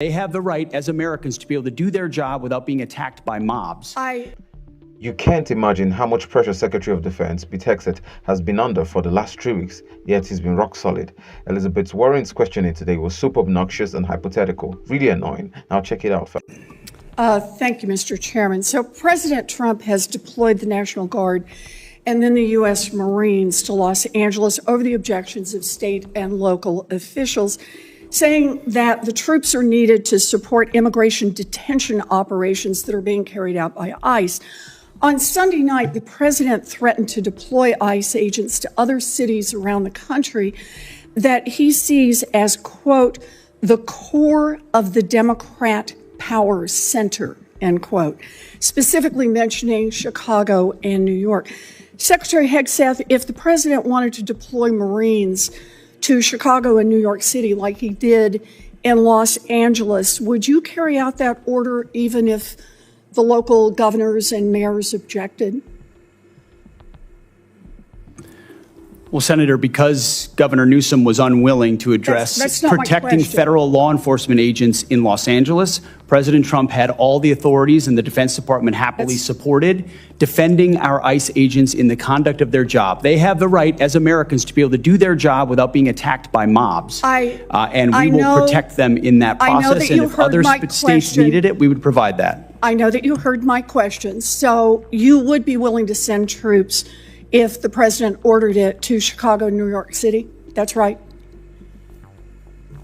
They have the right as Americans to be able to do their job without being attacked by mobs. You can't imagine how much pressure Secretary of Defense Pete Hegseth has been under for the last 3 weeks, yet he's been rock solid. Elizabeth Warren's questioning today was super obnoxious and hypothetical. Really annoying. Now check it out. Thank you, Mr. Chairman. So President Trump has deployed the National Guard and then the U.S. Marines to Los Angeles over the objections of state and local officials, saying that the troops are needed to support immigration detention operations that are being carried out by ICE. On Sunday night, the president threatened to deploy ICE agents to other cities around the country that he sees as, quote, the core of the Democrat power center, end quote, specifically mentioning Chicago and New York. Secretary Hegseth, if the president wanted to deploy Marines to Chicago and New York City like he did in Los Angeles, would you carry out that order even if the local governors and mayors objected? Well, Senator, because Governor Newsom was unwilling to address That's not my protecting question. federal law enforcement agents in Los Angeles, President Trump had all the authorities and the Defense Department happily supported defending our ICE agents in the conduct of their job. They have the right as Americans to be able to do their job without being attacked by mobs. And we will protect them in that process. And if other states needed it, we would provide that. I know that you heard my question. So you would be willing to send troops if the president ordered it to Chicago, New York City? That's right.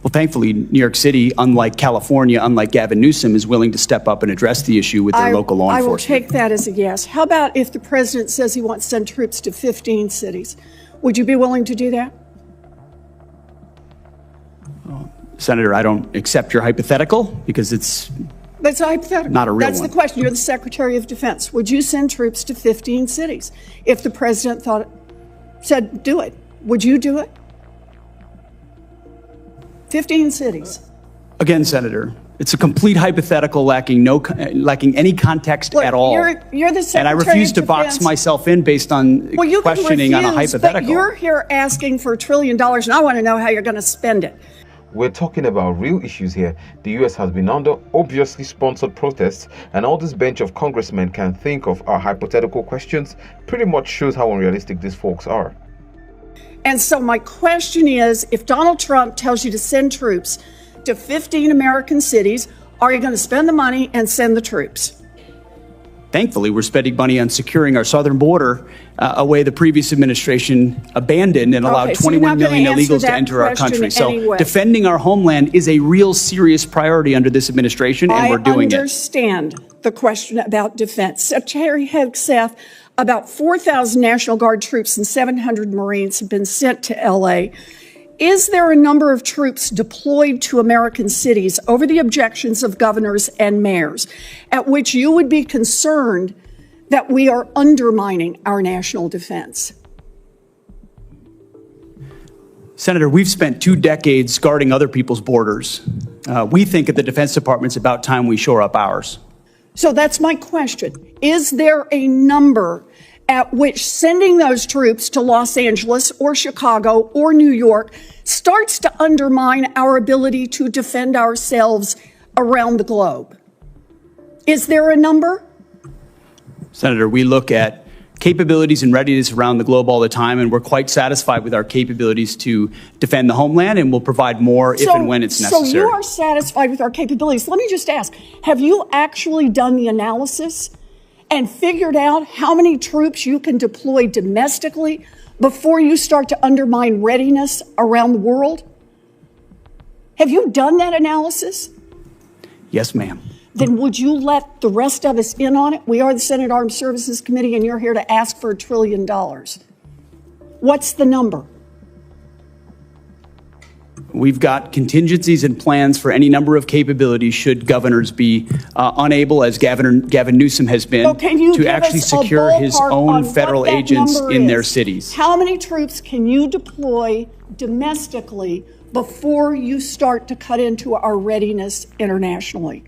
Well, thankfully, New York City, unlike California, unlike Gavin Newsom, is willing to step up and address the issue with their local law enforcement. I will take that as a yes. How about if the president says he wants to send troops to 15 cities? Would you be willing to do that? Senator, I don't accept your hypothetical because it's That's a hypothetical. Not a real That's one. the question. You're the Secretary of Defense. Would you send troops to 15 cities if the president said do it? Would you do it? 15 cities. Again, Senator, it's a complete hypothetical lacking any context Look, at all. You're the Secretary and I refuse of to Defense. box myself in based on You questioning can refuse, on a hypothetical. But you're here asking for $1 trillion, and I want to know how you're going to spend it. We're talking about real issues here. The US has been under obviously sponsored protests, and all this bench of congressmen can think of are hypothetical questions. Pretty much shows how unrealistic these folks are. And so my question is, if Donald Trump tells you to send troops to 15 American cities, are you going to spend the money and send the troops? Thankfully, we're spending money on securing our southern border, a way the previous administration abandoned and allowed 21 million illegals to enter our country. So defending our homeland is a real serious priority under this administration, and we're doing it. I understand the question about defense. Secretary Hegseth, about 4,000 National Guard troops and 700 Marines have been sent to L.A. Is there a number of troops deployed to American cities over the objections of governors and mayors at which you would be concerned that we are undermining our national defense? Senator, we've spent 2 decades guarding other people's borders. We think at the Defense Department it's about time we shore up ours. So that's my question. Is there a number at which sending those troops to Los Angeles or Chicago or New York starts to undermine our ability to defend ourselves around the globe? Is there a number? Senator, we look at capabilities and readiness around the globe all the time, and we're quite satisfied with our capabilities to defend the homeland, and we'll provide more if and when it's necessary. So you are satisfied with our capabilities. Let me just ask, have you actually done the analysis and figured out how many troops you can deploy domestically before you start to undermine readiness around the world? Have you done that analysis? Yes, ma'am. Then would you let the rest of us in on it? We are the Senate Armed Services Committee, and you're here to ask for $1 trillion. What's the number? We've got contingencies and plans for any number of capabilities should governors be unable, as Gavin Newsom has been, to actually secure his own federal agents in their cities. How many troops can you deploy domestically before you start to cut into our readiness internationally?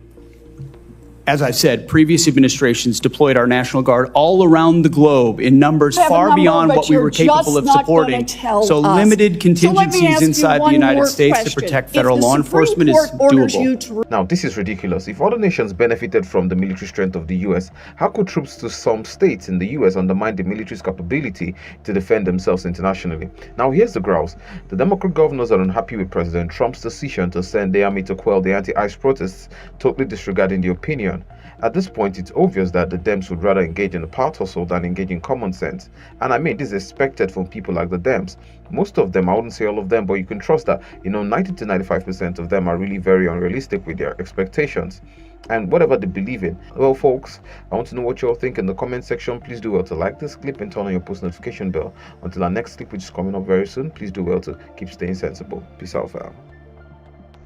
As I've said, previous administrations deployed our National Guard all around the globe in numbers have a far number, beyond but what we you're were capable just of not supporting. gonna tell So us. limited So let me contingencies ask you inside the one United more States to question. protect If federal the law Supreme enforcement is Court orders doable. you to Now, this is ridiculous. If other nations benefited from the military strength of the US, how could troops to some states in the US undermine the military's capability to defend themselves internationally? Now, here's the grouse. The Democrat governors are unhappy with President Trump's decision to send the army to quell the anti-ICE protests, totally disregarding the opinion. At this point, it's obvious that the Dems would rather engage in the power tussle than engage in common sense. And I mean, this is expected from people like the Dems. Most of them, I wouldn't say all of them, but you can trust that, 90 to 95% of them are really very unrealistic with their expectations and whatever they believe in. Well, folks, I want to know what you all think in the comment section. Please do well to like this clip and turn on your post notification bell. Until our next clip, which is coming up very soon, please do well to keep staying sensible. Peace out, fam.